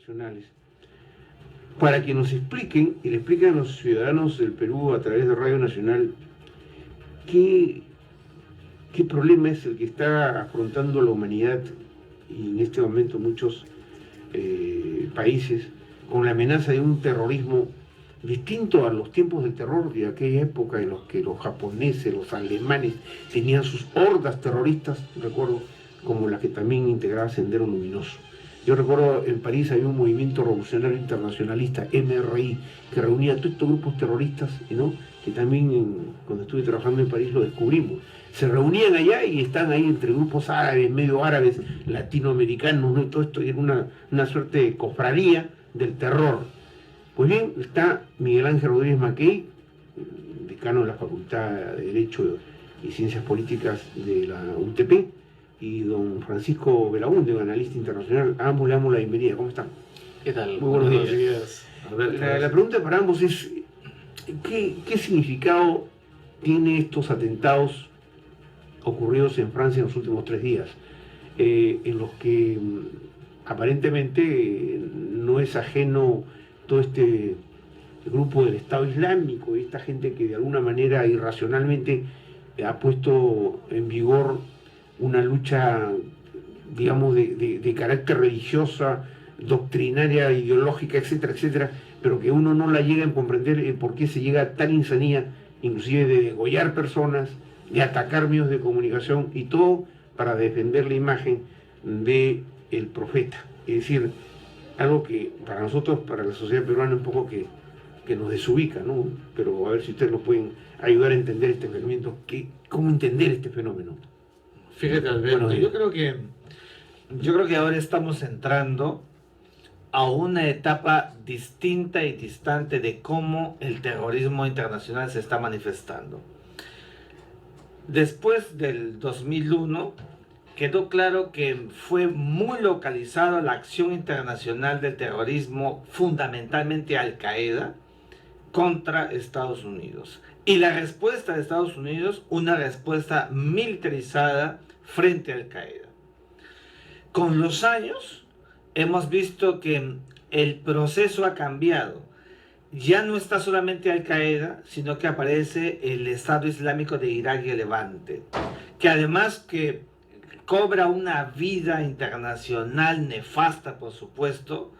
internacionales, para que nos expliquen y le expliquen a los ciudadanos del Perú a través de Radio Nacional qué problema es el que está afrontando la humanidad y en este momento muchos países con la amenaza de un terrorismo distinto a los tiempos del terror de aquella época en los que los japoneses, los alemanes tenían sus hordas terroristas, recuerdo, como la que también integraba Sendero Luminoso. Yo recuerdo en París había un movimiento revolucionario internacionalista, MRI, que reunía a todos estos grupos terroristas, ¿no? Que también cuando estuve trabajando en París lo descubrimos. Se reunían allá y están ahí entre grupos árabes, medio árabes, latinoamericanos, ¿no? Y todo esto era una suerte de cofradía del terror. Pues bien, está Miguel Ángel Rodríguez Mackey, decano de la Facultad de Derecho y Ciencias Políticas de la UTP, y don Francisco Belaúnde, analista internacional. A ambos le damos la bienvenida. ¿Cómo están? ¿Qué tal? Muy buenos días. La pregunta para ambos es, ¿qué significado tiene estos atentados ocurridos en Francia en los últimos 3 días? En los que aparentemente no es ajeno todo este grupo del Estado Islámico y esta gente que de alguna manera irracionalmente ha puesto en vigor una lucha, digamos, de carácter religiosa, doctrinaria, ideológica, etcétera, etcétera, pero que uno no la llega a comprender por qué se llega a tal insanía, inclusive de degollar personas, de atacar medios de comunicación y todo para defender la imagen del profeta. Es decir, algo que para nosotros, para la sociedad peruana, un poco que nos desubica, ¿no? Pero a ver si ustedes nos pueden ayudar a entender este fenómeno, cómo entender este fenómeno. Fíjate, Alberto, yo creo que ahora estamos entrando a una etapa distinta y distante de cómo el terrorismo internacional se está manifestando. Después del 2001, quedó claro que fue muy localizada la acción internacional del terrorismo, fundamentalmente Al-Qaeda, contra Estados Unidos. Y la respuesta de Estados Unidos, una respuesta militarizada frente a Al-Qaeda. Con los años, hemos visto que el proceso ha cambiado. Ya no está solamente Al-Qaeda, sino que aparece el Estado Islámico de Irak y el Levante, que además que cobra una vida internacional nefasta, por supuesto,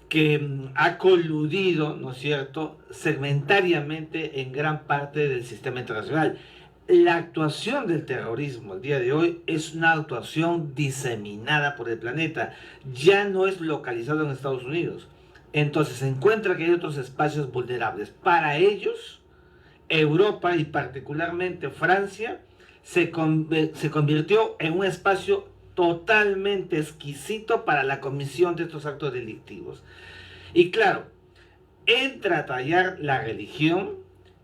que ha coludido, ¿no es cierto?, segmentariamente en gran parte del sistema internacional. La actuación del terrorismo el día de hoy es una actuación diseminada por el planeta, ya no es localizado en Estados Unidos. Entonces se encuentra que hay otros espacios vulnerables. Para ellos, Europa y particularmente Francia se convirtió en un espacio totalmente exquisito para la comisión de estos actos delictivos. Y claro, entra a tallar la religión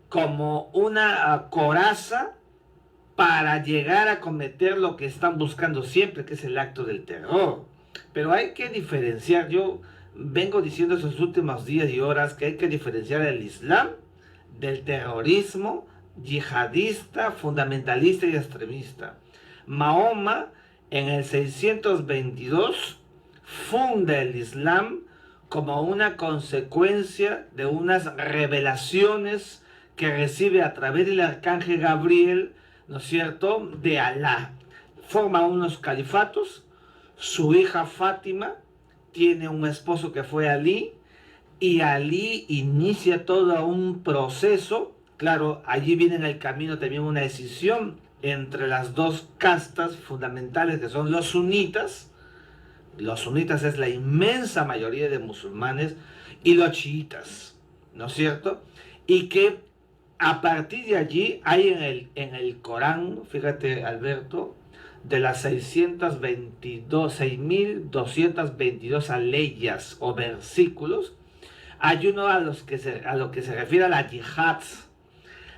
como una coraza para llegar a cometer lo que están buscando siempre, que es el acto del terror. Pero hay que diferenciar, yo vengo diciendo esos últimos días y horas que hay que diferenciar el Islam del terrorismo yihadista, fundamentalista y extremista. Mahoma en el 622 funda el Islam como una consecuencia de unas revelaciones que recibe a través del arcángel Gabriel, ¿no es cierto?, de Alá. Forma unos califatos, su hija Fátima tiene un esposo que fue Alí, y Alí inicia todo un proceso. Claro, allí viene en el camino también una decisión entre las dos castas fundamentales que son los sunitas. Los sunitas es la inmensa mayoría de musulmanes, y los chiitas, ¿no es cierto? Y que a partir de allí hay en el Corán, fíjate Alberto, de las 6.222 aleyas o versículos, hay uno a lo que se refiere a la yihad.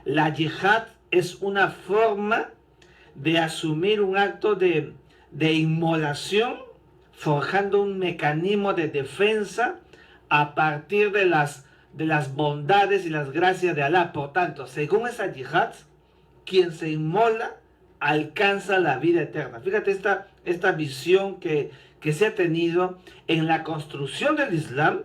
La yihad es una forma de asumir un acto de inmolación, forjando un mecanismo de defensa a partir de las bondades y las gracias de Alá. Por tanto, según esa yihad, quien se inmola alcanza la vida eterna. Fíjate esta visión que se ha tenido en la construcción del Islam,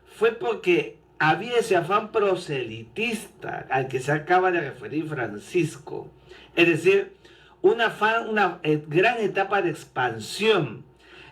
fue porque había ese afán proselitista al que se acaba de referir Francisco. Es decir, una gran etapa de expansión.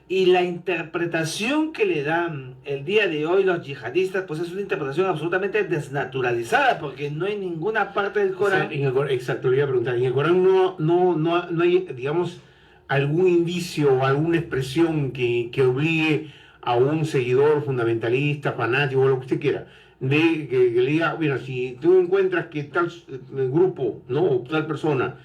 Y la interpretación que le dan el día de hoy los yihadistas, pues es una interpretación absolutamente desnaturalizada, porque no hay ninguna parte del Corán. O sea, exacto, le iba a preguntar. En el Corán no hay, digamos, algún indicio o alguna expresión que obligue a un seguidor fundamentalista, fanático, o lo que usted quiera, de que le diga, bueno, si tú encuentras que tal grupo, ¿no? O tal persona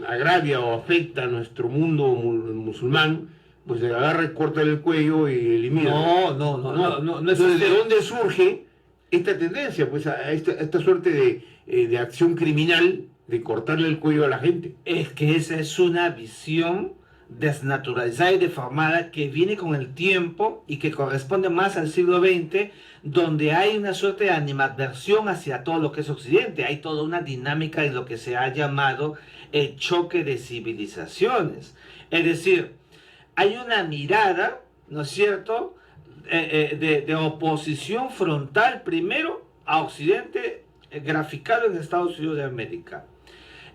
agravia o afecta a nuestro mundo musulmán, pues se agarra, corta el cuello y elimina. No Entonces, ¿de dónde surge esta tendencia? Pues a esta suerte de acción criminal de cortarle el cuello a la gente. Es que esa es una visión desnaturalizada y deformada que viene con el tiempo y que corresponde más al siglo XX, donde hay una suerte de animadversión hacia todo lo que es Occidente. Hay toda una dinámica en lo que se ha llamado el choque de civilizaciones. Es decir, hay una mirada, ¿no es cierto?, de oposición frontal primero a Occidente, graficado en Estados Unidos de América.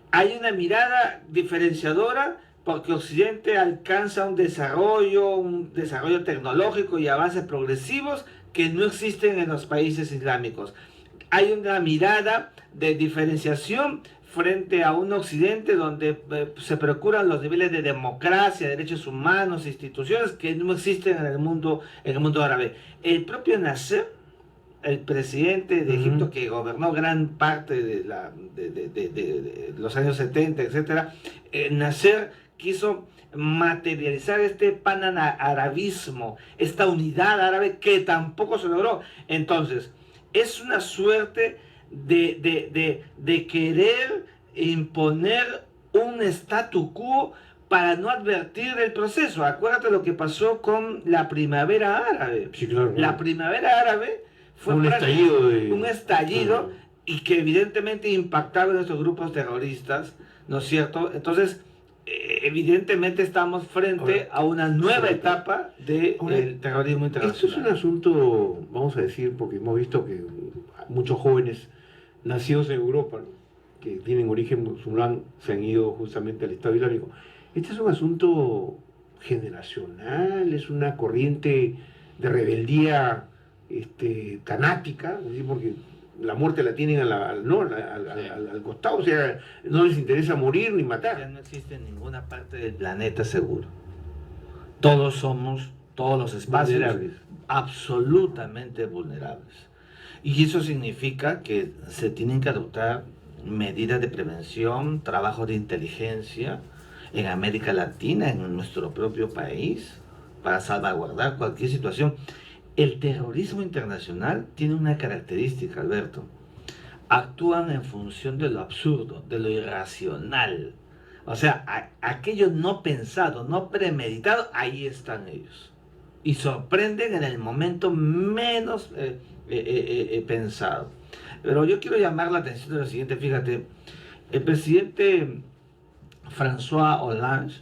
Hay una mirada diferenciadora porque Occidente alcanza un desarrollo tecnológico y avances progresivos que no existen en los países islámicos. Hay una mirada de diferenciación frente a un Occidente donde se procuran los niveles de democracia, derechos humanos, instituciones que no existen en el mundo árabe. El propio Nasser, el presidente de Egipto que gobernó gran parte de los años 70, etcétera, Nasser quiso materializar este panarabismo, esta unidad árabe que tampoco se logró. Entonces, es una suerte de querer imponer un statu quo para no advertir del proceso. Acuérdate lo que pasó con la primavera árabe. Sí, claro. La primavera árabe fue un estallido y que evidentemente impactaba en estos grupos terroristas, ¿no es cierto? Entonces, evidentemente estamos frente a una nueva etapa del terrorismo internacional. Esto es un asunto, vamos a decir, porque hemos visto que muchos jóvenes nacidos en Europa, ¿no?, que tienen origen musulmán, se han ido justamente al Estado Islámico. Este es un asunto generacional, es una corriente de rebeldía canática, ¿sí?, porque la muerte la tienen al costado, o sea, no les interesa morir ni matar. Ya no existe en ninguna parte del planeta seguro. Todos los espacios, vulnerables, absolutamente vulnerables. Y eso significa que se tienen que adoptar medidas de prevención, trabajo de inteligencia en América Latina, en nuestro propio país, para salvaguardar cualquier situación. El terrorismo internacional tiene una característica, Alberto. Actúan en función de lo absurdo, de lo irracional. O sea, aquello no pensado, no premeditado, ahí están ellos. Y sorprenden en el momento menos pensado. Pero yo quiero llamar la atención de lo siguiente. Fíjate, el presidente François Hollande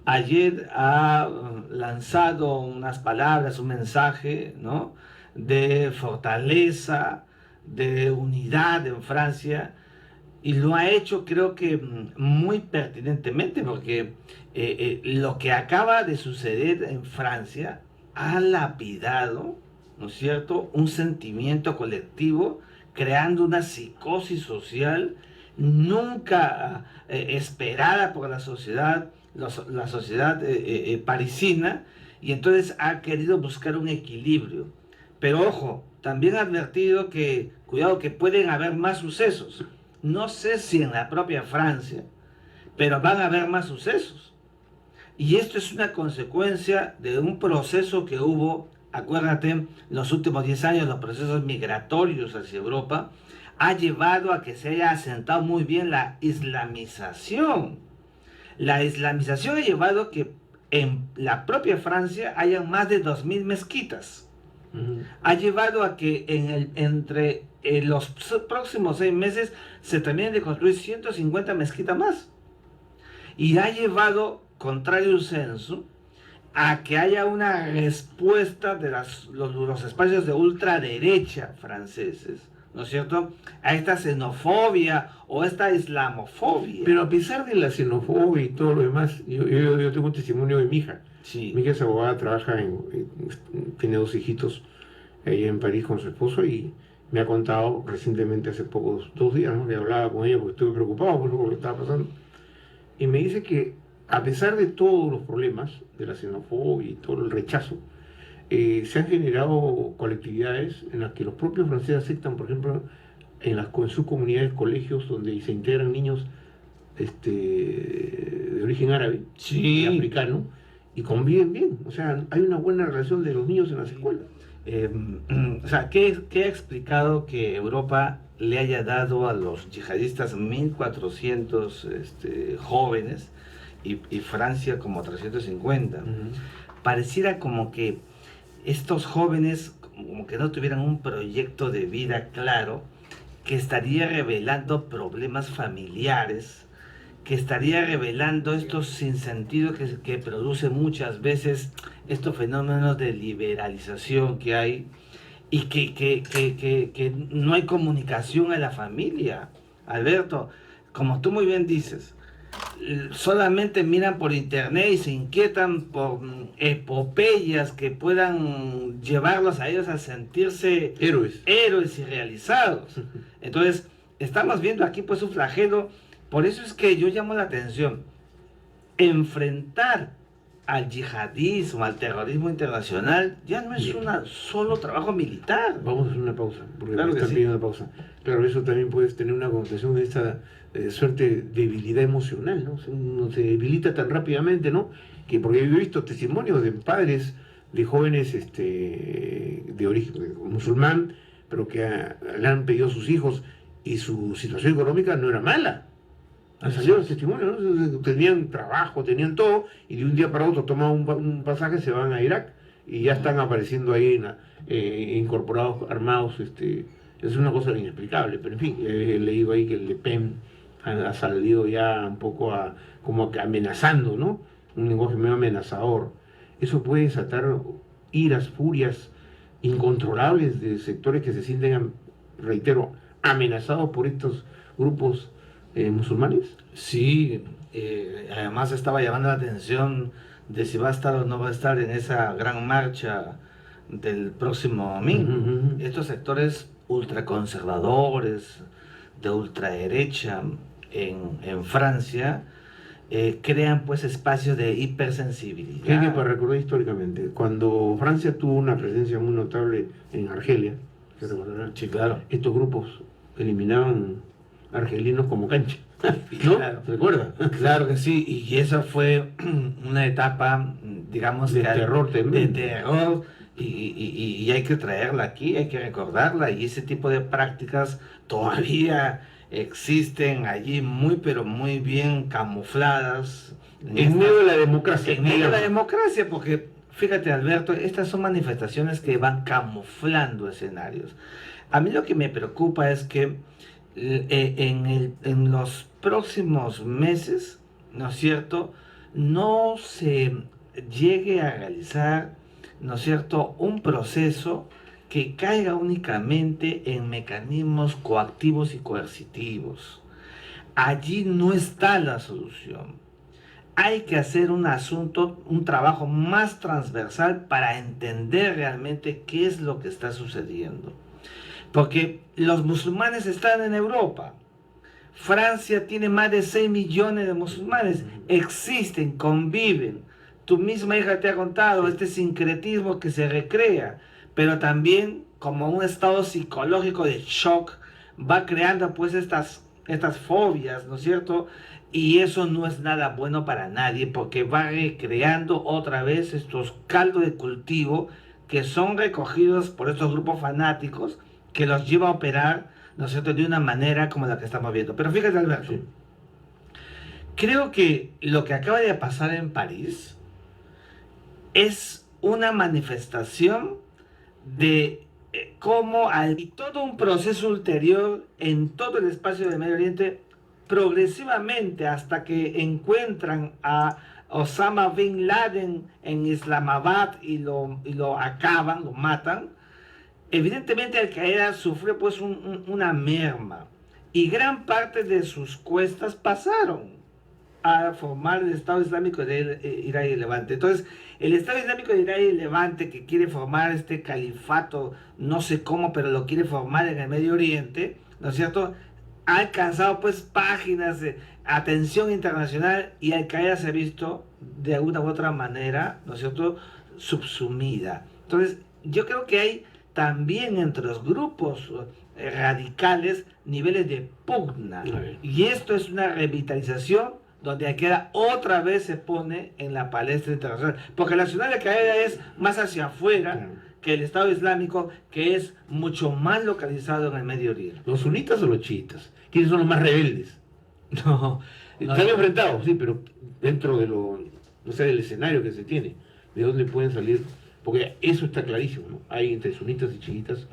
ayer ha lanzado unas palabras, un mensaje, ¿no?, de fortaleza, de unidad en Francia, y lo ha hecho, creo que muy pertinentemente, porque lo que acaba de suceder en Francia ha lapidado, ¿no es cierto?, un sentimiento colectivo, creando una psicosis social nunca esperada por la sociedad parisina, y entonces ha querido buscar un equilibrio. Pero ojo, también ha advertido que, cuidado, que pueden haber más sucesos. No sé si en la propia Francia, pero van a haber más sucesos. Y esto es una consecuencia de un proceso que hubo, acuérdate, en los últimos 10 años, los procesos migratorios hacia Europa, ha llevado a que se haya asentado muy bien la islamización. La islamización ha llevado a que en la propia Francia hayan más de 2000 mezquitas. Ha llevado a que entre los próximos 6 meses se terminen de construir 150 mezquitas más. y ha llevado, contrario sensu, a que haya una respuesta de los espacios de ultraderecha franceses, ¿no es cierto?, a esta xenofobia o esta islamofobia. Pero a pesar de la xenofobia y todo lo demás, yo tengo un testimonio de mi hija. Sí. Mi hija es abogada, trabaja tiene 2 hijitos ahí en París con su esposo y me ha contado recientemente, hace pocos 2 días, ¿no?, que hablaba con ella porque estuve preocupado por lo que estaba pasando. Y me dice que a pesar de todos los problemas de la xenofobia y todo el rechazo, se han generado colectividades en las que los propios franceses aceptan, por ejemplo, en sus comunidades, colegios donde se integran niños de origen árabe y africano y conviven bien. O sea, hay una buena relación de los niños en las escuelas. O sea, ¿qué ha explicado que Europa le haya dado a los yihadistas 1.400 jóvenes y Francia como 350? Pareciera como que estos jóvenes como que no tuvieran un proyecto de vida claro, que estaría revelando problemas familiares, que estaría revelando estos sinsentidos que produce muchas veces estos fenómenos de liberalización que hay, y que no hay comunicación en la familia. Alberto, como tú muy bien dices, solamente miran por internet y se inquietan por epopeyas que puedan llevarlos a ellos a sentirse héroes y realizados. Entonces, estamos viendo aquí pues un flagelo. Por eso es que yo llamo la atención. Enfrentar al yihadismo, al terrorismo internacional, ya no es un solo trabajo militar. Vamos a hacer una pausa, porque Claro me que están sí. pidiendo una pausa. Claro, eso también puede tener una connotación de esta suerte de debilidad emocional, ¿no? Uno se debilita tan rápidamente, ¿no? Que porque yo he visto testimonios de padres de jóvenes de origen musulmán, pero que le han pedido a sus hijos y su situación económica no era mala. Han salido los testimonios, ¿no? Tenían trabajo, tenían todo, y de un día para otro toman un pasaje, se van a Irak y ya están apareciendo ahí incorporados, armados. Es una cosa inexplicable, pero en fin, he leído ahí que el Le Pen ha salido ya un poco como que amenazando, ¿no? Un lenguaje medio amenazador. Eso puede desatar iras, furias incontrolables de sectores que se sienten, reitero, amenazados por estos grupos musulmanes. Sí, además estaba llamando la atención de si va a estar o no va a estar en esa gran marcha del próximo domingo. Estos sectores ultraconservadores, de ultraderecha en Francia, crean pues espacios de hipersensibilidad. Que para recordar históricamente, cuando Francia tuvo una presencia muy notable en Argelia, ¿se recordará? Sí, claro. Estos grupos eliminaban argelinos como cancha, ¿no? Claro. ¿Se recuerda? Claro que sí, y esa fue una etapa, digamos, de terror tremendo. de terror, y hay que traerla aquí, hay que recordarla, y ese tipo de prácticas todavía existen allí muy, pero muy bien camufladas. En medio de la democracia. En medio de la democracia, porque fíjate, Alberto, estas son manifestaciones que van camuflando escenarios. A mí lo que me preocupa es que en los próximos meses, ¿no es cierto?, no se llegue a realizar, ¿no es cierto?, un proceso que caiga únicamente en mecanismos coactivos y coercitivos. Allí no está la solución. Hay que hacer un trabajo más transversal para entender realmente qué es lo que está sucediendo. Porque los musulmanes están en Europa. Francia tiene más de 6 millones de musulmanes. Existen, conviven. Tu misma hija te ha contado este sincretismo que se recrea, pero también como un estado psicológico de shock va creando pues estas fobias, ¿no es cierto? Y eso no es nada bueno para nadie, porque va recreando otra vez estos caldos de cultivo que son recogidos por estos grupos fanáticos, que los lleva a operar, ¿no es cierto?, de una manera como la que estamos viendo. Pero fíjate, Alberto, sí, creo que lo que acaba de pasar en París es una manifestación de cómo hay todo un proceso ulterior en todo el espacio del Medio Oriente progresivamente hasta que encuentran a Osama Bin Laden en Islamabad y lo acaban, lo matan, evidentemente Al Qaeda sufrió pues una merma y gran parte de sus cuestas pasaron a formar el Estado Islámico de Irak y Levante. Entonces, el Estado Islámico de Irak y Levante, que quiere formar este califato, no sé cómo, pero lo quiere formar en el Medio Oriente, ¿no es cierto?, ha alcanzado pues páginas de atención internacional y Al Qaeda se ha visto de alguna u otra manera, ¿no es cierto?, subsumida. Entonces, yo creo que hay también entre los grupos radicales niveles de pugna. Y esto es una revitalización donde Al Qaeda otra vez se pone en la palestra internacional. Porque la ciudad de Al Qaeda es más hacia afuera que el Estado Islámico, que es mucho más localizado en el Medio Oriente. ¿Los sunitas o los chiitas? ¿Quiénes son los más rebeldes? No, Están enfrentados, sí, pero dentro de no sé, del escenario que se tiene, ¿de dónde pueden salir? Porque eso está clarísimo, ¿no? Hay entre sunitas y chiitas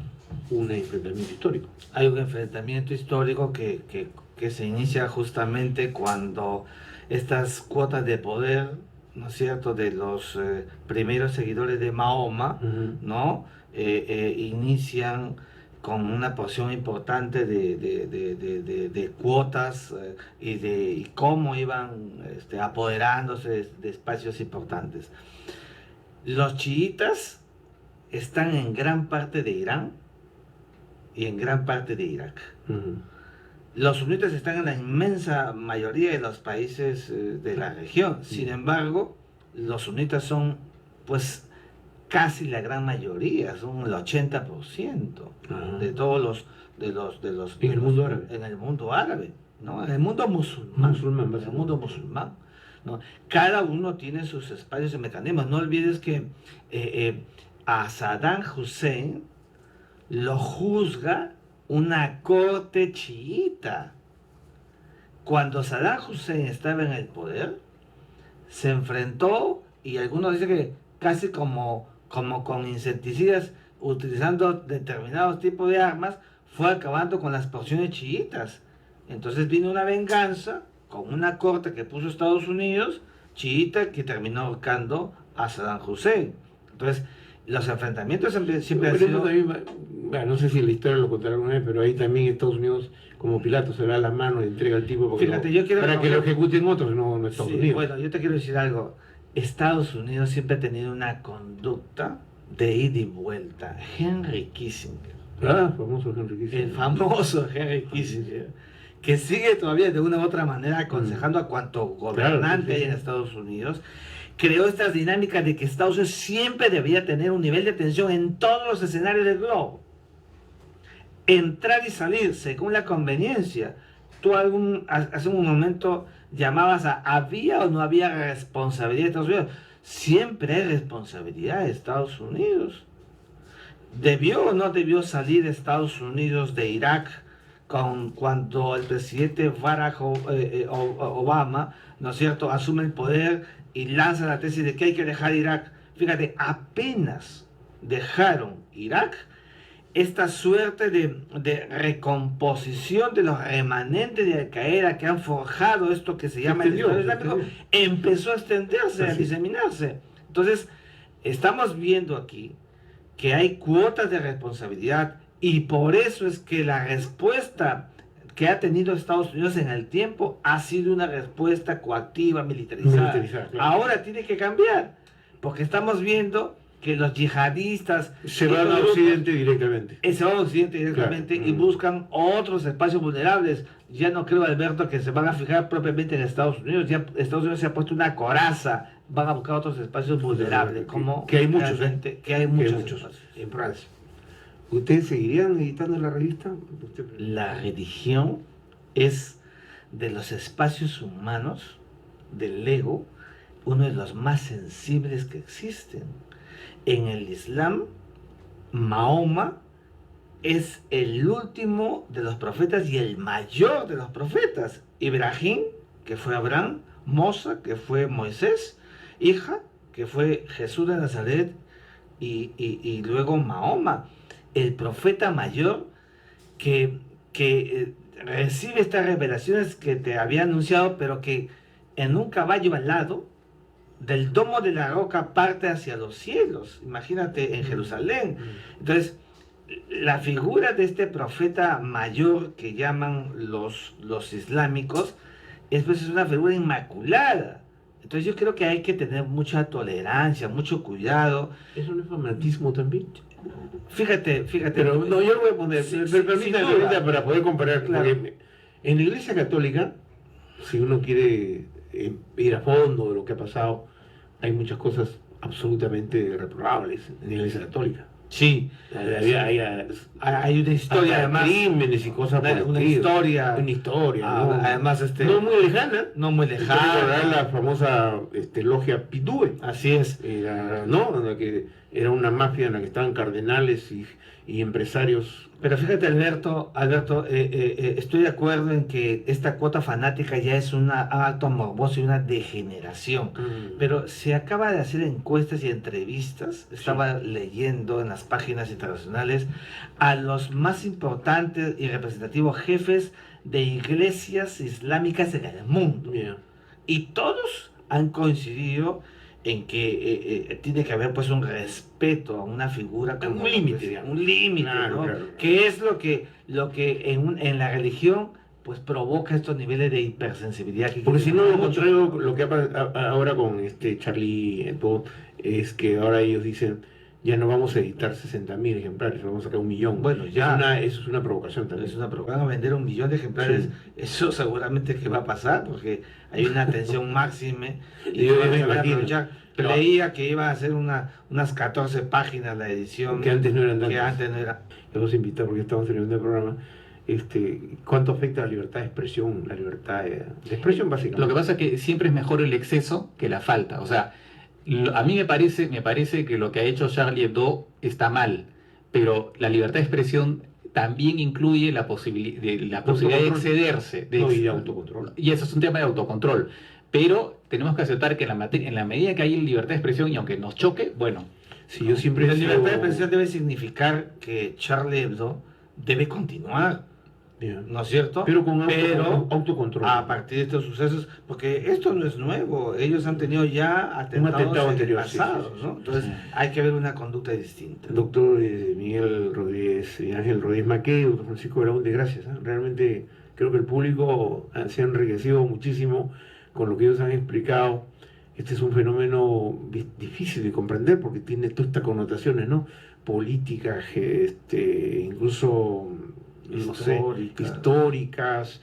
un enfrentamiento histórico. Hay un enfrentamiento histórico que se inicia justamente cuando estas cuotas de poder, ¿no es cierto?, de los primeros seguidores de Mahoma, ¿no?, inician con una porción importante de cuotas y cómo iban apoderándose de espacios importantes. Los chiitas están en gran parte de Irán y en gran parte de Irak. Los sunitas están en la inmensa mayoría de los países de la región. Sin embargo, los sunitas son, pues, casi la gran mayoría, son el 80% de todos los... En el mundo árabe. En el mundo árabe, ¿no? En el mundo musulmán. En el mundo musulmán, ¿no? Cada uno tiene sus espacios y mecanismos. No olvides que a Saddam Hussein lo juzga una corte chiita. Cuando Saddam Hussein estaba en el poder, se enfrentó, y algunos dicen que casi como con insecticidas, utilizando determinados tipos de armas, fue acabando con las porciones chiitas. Entonces vino una venganza con una corte que puso Estados Unidos, chiita, que terminó ahorcando a Saddam Hussein. Entonces, los enfrentamientos siempre han sido... También, no sé si en la historia lo contaré alguna vez, pero ahí también Estados Unidos, como Pilato, se da la mano y entrega al tipo Fíjate, yo quiero para que lo ejecuten otros, no Estados Unidos. Bueno, yo te quiero decir algo. Estados Unidos siempre ha tenido una conducta de ida y vuelta. Henry Kissinger. Famoso Henry Kissinger. El famoso Henry Kissinger, que sigue todavía de una u otra manera aconsejando a cuanto gobernante hay en Estados Unidos, creó estas dinámicas de que Estados Unidos siempre debía tener un nivel de tensión en todos los escenarios del globo. Entrar y salir según la conveniencia. Tú hace un momento llamabas a ¿había o no había responsabilidad de Estados Unidos? Siempre hay responsabilidad de Estados Unidos. ¿Debió o no debió salir Estados Unidos de Irak cuando el presidente Barack Obama, ¿no es cierto?, asume el poder y lanza la tesis de que hay que dejar Irak? Fíjate, apenas dejaron Irak, esta suerte de recomposición de los remanentes de Al Qaeda que han forjado esto que se llama el Estado Islámico, empezó a extenderse, a diseminarse. Entonces, estamos viendo aquí que hay cuotas de responsabilidad y por eso es que la respuesta que ha tenido Estados Unidos en el tiempo ha sido una respuesta coactiva, militarizada. Claro. Ahora tiene que cambiar, porque estamos viendo que los yihadistas se van a Occidente directamente. Se van a Occidente directamente, claro. Y buscan otros espacios vulnerables. Ya no creo, Alberto, que se van a fijar propiamente en Estados Unidos. Ya Estados Unidos se ha puesto una coraza. Van a buscar otros espacios vulnerables, como que hay muchos, que hay muchos en Francia. ¿Ustedes seguirían editando la revista? La religión es de los espacios humanos, del ego, uno de los más sensibles que existen. En el Islam, Mahoma es el último de los profetas y el mayor de los profetas. Ibrahim, que fue Abraham, Mosa, que fue Moisés, hija, que fue Jesús de Nazaret, y luego Mahoma, el profeta mayor que recibe estas revelaciones que te había anunciado, pero que en un caballo alado del domo de la roca parte hacia los cielos, imagínate en Jerusalén. Entonces, la figura de este profeta mayor que llaman los islámicos es, pues, es una figura inmaculada. Entonces yo creo que hay que tener mucha tolerancia, mucho cuidado. ¿Eso no es fanatismo también? Fíjate. Pero no, yo lo voy a poner, permítame para poder comparar, Claro. porque en la Iglesia Católica, si uno quiere ir a fondo de lo que ha pasado, hay muchas cosas absolutamente reprobables en la Iglesia Católica. Sí, hay una historia, además, crímenes y cosas por el una estilo. historia, Una historia, ¿no? además, no muy lejana. no muy Hay que recordar lejana. la famosa logia Pidue. Así es. Era, ¿no? En la que era una mafia en la que estaban cardenales y empresarios. Pero fíjate, Alberto, estoy de acuerdo en que esta cuota fanática ya es un acto morboso y una degeneración. Pero se acaba de hacer encuestas y entrevistas, estaba leyendo en las páginas internacionales, a los más importantes y representativos jefes de iglesias islámicas en el mundo. Yeah. Y todos han coincidido en que tiene que haber, pues, un respeto a una figura como Un límite, pues, digamos. un límite, Claro, ¿no? claro. Que es lo que en la religión, pues, provoca estos niveles de hipersensibilidad. Porque si no, lo mucho. contrario, lo que ahora con Charlie Hebdo es que ahora ellos dicen, ya no vamos a editar 60.000 ejemplares, vamos a sacar 1.000.000. Bueno, ya. Eso es una provocación también. Es una van a vender 1 millón de ejemplares. Sí. Eso seguramente que va a pasar, porque hay una tensión máxima. Y Yo van me a saber imagino. aprovechar. Pero- Leía que iba a ser unas 14 páginas la edición. Que antes no eran que tantas. antes no era. Los invito porque estamos terminando el programa. ¿Cuánto afecta la libertad de expresión? La libertad de expresión, básicamente. Lo que pasa es que siempre es mejor el exceso que la falta. O sea, a mí me parece que lo que ha hecho Charlie Hebdo está mal, pero la libertad de expresión también incluye la posibilidad de Autocontrol. excederse. No, y de autocontrol. Y eso es un tema de autocontrol. Pero tenemos que aceptar que en la medida que hay libertad de expresión, y aunque nos choque, bueno, Sí, yo siempre La he sido- libertad de expresión debe significar que Charlie Hebdo debe continuar, Yeah. ¿no es cierto? Pero con Pero autocontrol. a partir de estos sucesos, porque esto no es nuevo, ellos han tenido ya atentados atentado en el anterior, sí, pasado, sí, sí. ¿no? Entonces hay que ver una conducta distinta. Doctor Miguel Rodríguez, Ángel Rodríguez Maqué, doctor Francisco Belaúnde, gracias. Realmente creo que el público se ha enriquecido muchísimo con lo que ellos han explicado. Este es un fenómeno difícil de comprender porque tiene todas estas connotaciones, ¿no? Políticas, incluso, no sé, históricas,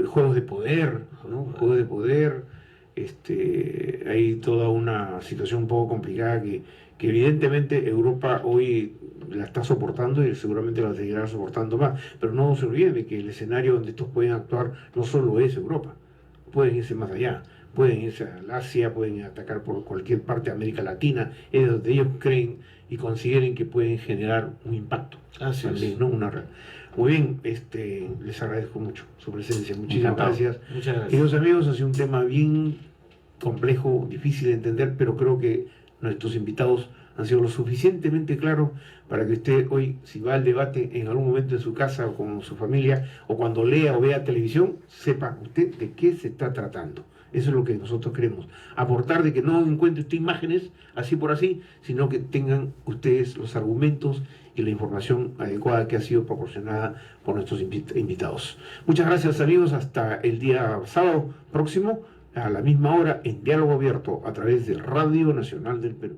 juegos de poder, ¿no? Juegos de poder. Hay toda una situación un poco complicada que evidentemente Europa hoy la está soportando y seguramente la seguirá soportando más, pero no se olviden de que el escenario donde estos pueden actuar no solo es Europa, pueden irse más allá, pueden irse al Asia, pueden atacar por cualquier parte de América Latina, es donde ellos creen y consideren que pueden generar un impacto. Así También, es. ¿no? Muy bien, les agradezco mucho su presencia, muchísimas Encantado. gracias. Muchas gracias. Queridos amigos, ha sido un tema bien complejo, difícil de entender, pero creo que nuestros invitados han sido lo suficientemente claros para que usted hoy, si va al debate en algún momento en su casa o con su familia, o cuando lea o vea televisión, sepa usted de qué se está tratando. Eso es lo que nosotros queremos. Aportar de que no encuentre usted imágenes así por así, sino que tengan ustedes los argumentos y la información adecuada que ha sido proporcionada por nuestros invitados. Muchas gracias, amigos. Hasta el día sábado próximo, a la misma hora, en Diálogo Abierto, a través de Radio Nacional del Perú.